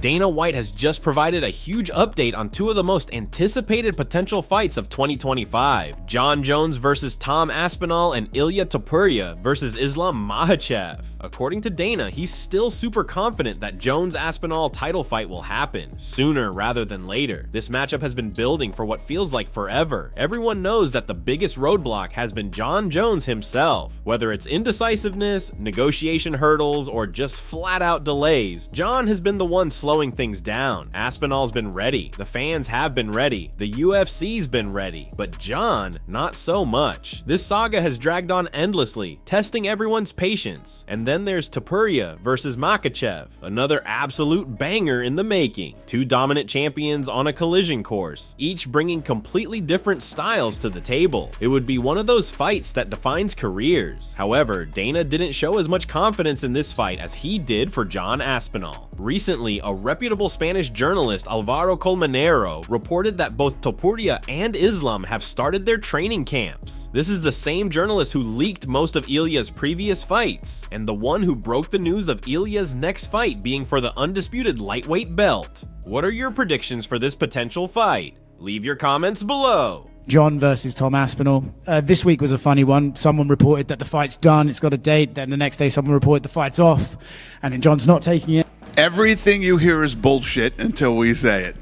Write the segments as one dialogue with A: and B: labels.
A: Dana White has just provided a huge update on two of the most anticipated potential fights of 2025. Jon Jones versus Tom Aspinall and Ilia Topuria versus Islam Makhachev. According to Dana, he's still super confident that Jones-Aspinall title fight will happen, sooner rather than later. This matchup has been building for what feels like forever. Everyone knows that the biggest roadblock has been Jon Jones himself. Whether it's indecisiveness, negotiation hurdles, or just flat-out delays, Jon has been the one slowing things down. Aspinall's been ready, the fans have been ready, the UFC's been ready, but Jon, not so much. This saga has dragged on endlessly, testing everyone's patience. And then there's Topuria versus Makhachev, another absolute banger in the making. Two dominant champions on a collision course, each bringing completely different styles to the table. It would be one of those fights that defines careers. However, Dana didn't show as much confidence in this fight as he did for Jon Aspinall. Recently, a reputable Spanish journalist, Alvaro Colmenero, reported that both Topuria and Islam have started their training camps. This is the same journalist who leaked most of Ilia's previous fights, and the one who broke the news of Ilia's next fight being for the undisputed lightweight belt. What are your predictions for this potential fight? Leave your comments below.
B: Jon versus Tom Aspinall. This week was a funny one. Someone reported that the fight's done, it's got a date, then the next day someone reported the fight's off, and then Jon's not taking it.
C: Everything you hear is bullshit until we say it.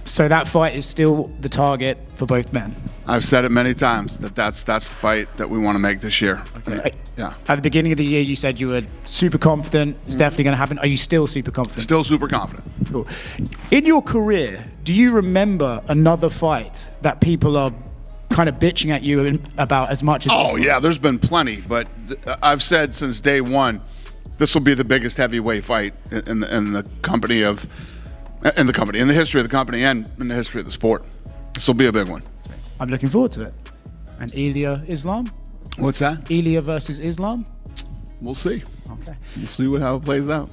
B: So that fight is still the target for both men.
C: I've said it many times that's the fight that we want to make this year.
B: Okay.
C: Yeah.
B: At the beginning of the year, you said you were super confident. It's definitely going to happen. Are you still super confident?
C: Still super confident.
B: Cool. In your career, do you remember another fight that people are kind of bitching at you about as much as this one?
C: Yeah, there's been plenty, but I've said since day one, this will be the biggest heavyweight fight in the company of, in the history of the company and in the history of the sport. This will be a big one.
B: I'm looking forward to it. And Ilia Islam?
C: What's that?
B: Ilia versus Islam?
C: We'll see.
B: Okay.
C: We'll see how it plays out.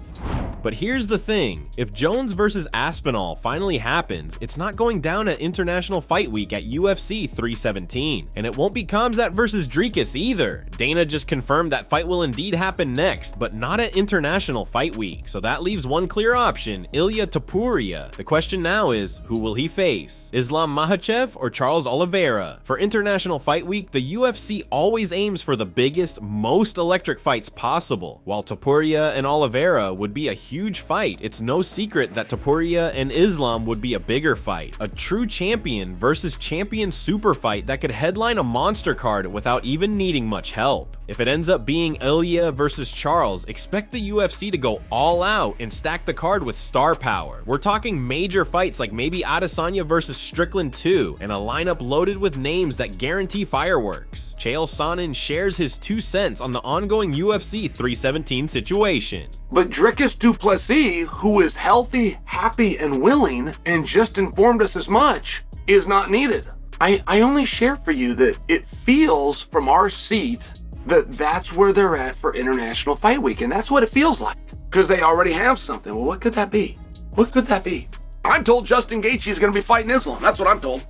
A: But here's the thing, if Jones versus Aspinall finally happens, it's not going down at International Fight Week at UFC 317, and it won't be Khamzat versus Dricus either. Dana just confirmed that fight will indeed happen next, but not at International Fight Week, so that leaves one clear option, Ilia Topuria. The question now is, who will he face? Islam Makhachev or Charles Oliveira? For International Fight Week, the UFC always aims for the biggest, most electric fights possible. While Topuria and Oliveira would be a huge fight, it's no secret that Topuria and Islam would be a bigger fight. A true champion versus champion super fight that could headline a monster card without even needing much help. If it ends up being Ilia versus Charles, expect the UFC to go all out and stack the card with star power. We're talking major fights like maybe Adesanya versus Strickland 2, and a lineup loaded with names that guarantee fireworks. Chael Sonnen shares his 2 cents on the ongoing UFC 317 situation.
D: But Dricus Du Plessis, who is healthy, happy, and willing, and just informed us as much, is not needed. I only share for you that it feels from our seat that that's where they're at for International Fight Week, and that's what it feels like, because they already have something. Well, what could that be? What could that be? I'm told Justin Gaethje is going to be fighting Islam. That's what I'm told.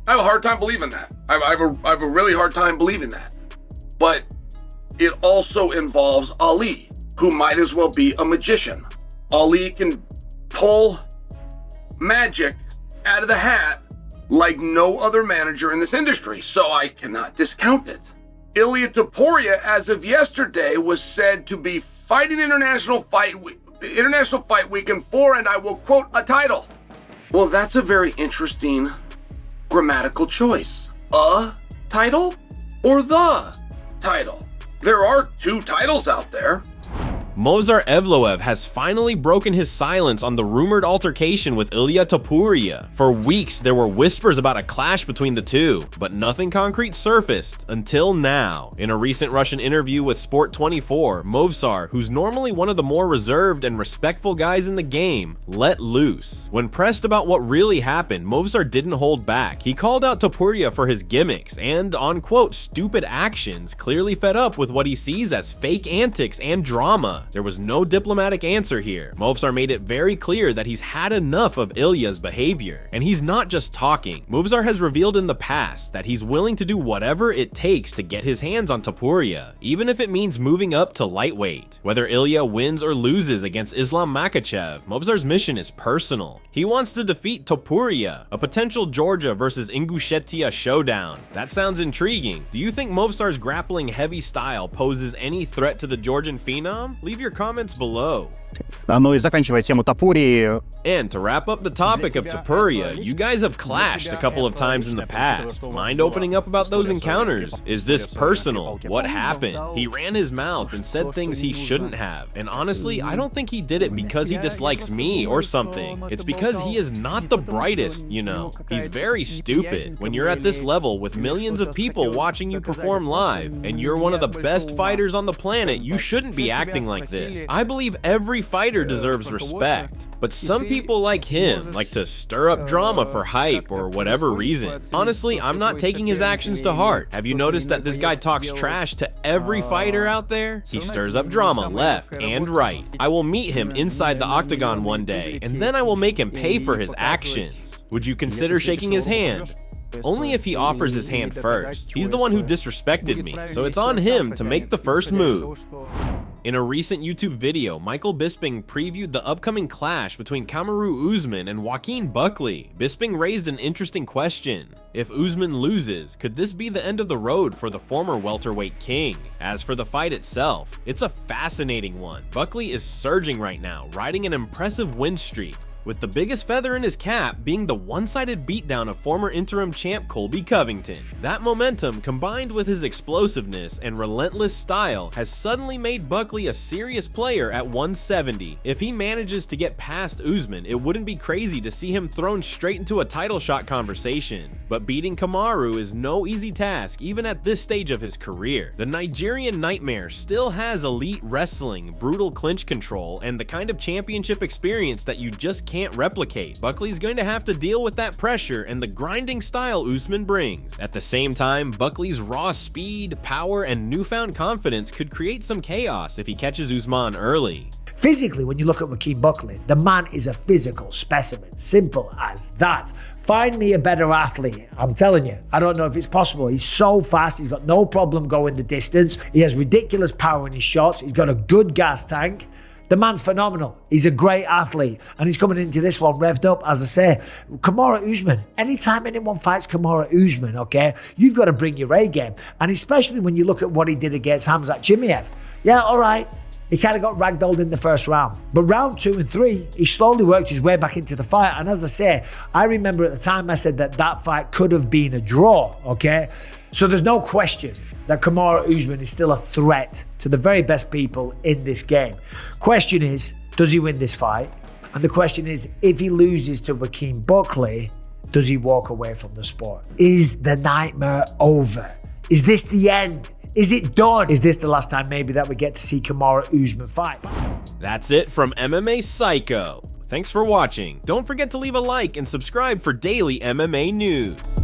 D: I have a hard time believing that. I have a really hard time believing that. But it also involves Ali, who might as well be a magician. Ali can pull magic out of the hat like no other manager in this industry, so I cannot discount it. Ilia Topuria, as of yesterday, was said to be fighting International Fight Weekend for, and I will quote, a title. Well, that's a very interesting grammatical choice. A title or the title? There are 2 titles out there.
A: Movsar Evloev has finally broken his silence on the rumored altercation with Ilia Topuria. For weeks, there were whispers about a clash between the two, but nothing concrete surfaced until now. In a recent Russian interview with Sport 24, Movsar, who's normally one of the more reserved and respectful guys in the game, let loose. When pressed about what really happened, Movsar didn't hold back. He called out Topuria for his gimmicks and, on quote, stupid actions, clearly fed up with what he sees as fake antics and drama. There was no diplomatic answer here. Movsar made it very clear that he's had enough of Ilia's behavior. And he's not just talking. Movsar has revealed in the past that he's willing to do whatever it takes to get his hands on Topuria, even if it means moving up to lightweight. Whether Ilia wins or loses against Islam Makhachev, Movsar's mission is personal. He wants to defeat Topuria, a potential Georgia versus Ingushetia showdown. That sounds intriguing. Do you think Movsar's grappling heavy style poses any threat to the Georgian phenom? Leave your comments below.
E: Ну и заканчивая тему Топурии.
A: And to wrap up the topic of Topuria, you guys have clashed a couple of times in the past. Mind opening up about those encounters? Is this personal? What happened? He ran his mouth and said things he shouldn't have. And honestly, I don't think he did it because he dislikes me or something. It's because he is not the brightest, you know. He's very stupid. When you're at this level with millions of people watching you perform live, and you're one of the best fighters on the planet, you shouldn't be acting like this. I believe every fighter deserves respect. But some people like him like to stir up drama for hype or whatever reason. Honestly, I'm not taking his actions to heart. Have you noticed that this guy talks trash to every fighter out there? He stirs up drama left and right. I will meet him inside the octagon one day, and then I will make him pay for his actions. Would you consider shaking his hand? Only if he offers his hand first. He's the one who disrespected me, so it's on him to make the first move. In a recent YouTube video, Michael Bisping previewed the upcoming clash between Kamaru Usman and Joaquin Buckley. Bisping raised an interesting question. If Usman loses, could this be the end of the road for the former welterweight king? As for the fight itself, it's a fascinating one. Buckley is surging right now, riding an impressive win streak, with the biggest feather in his cap being the one-sided beatdown of former interim champ Colby Covington. That momentum, combined with his explosiveness and relentless style, has suddenly made Buckley a serious player at 170. If he manages to get past Usman, it wouldn't be crazy to see him thrown straight into a title shot conversation. But beating Kamaru is no easy task, even at this stage of his career. The Nigerian Nightmare still has elite wrestling, brutal clinch control, and the kind of championship experience that you just can't replicate. Buckley's going to have to deal with that pressure and the grinding style Usman brings. At the same time, Buckley's raw speed, power, and newfound confidence could create some chaos if he catches Usman early.
F: Physically, when you look at Joaquin Buckley, the man is a physical specimen. Simple as that. Find me a better athlete. I'm telling you, I don't know if it's possible. He's so fast. He's got no problem going the distance. He has ridiculous power in his shots. He's got a good gas tank. The man's phenomenal. He's a great athlete, and he's coming into this one revved up. As I say, Kamaru Usman, anytime anyone fights Kamaru Usman, okay, you've got to bring your A game. And especially when you look at what he did against Khamzat Chimaev. Yeah, all right, he kind of got ragdolled in the first round. But round 2 and 3, he slowly worked his way back into the fight. And as I say, I remember at the time I said that that fight could have been a draw, okay? So there's no question that Kamaru Usman is still a threat to the very best people in this game. Question is, does he win this fight? And the question is, if he loses to Joaquin Buckley, does he walk away from the sport? Is the nightmare over? Is this the end? Is it done? Is this the last time maybe that we get to see Kamaru Usman fight?
A: That's it from MMA Psycho. Thanks for watching. Don't forget to leave a like and subscribe for daily MMA news.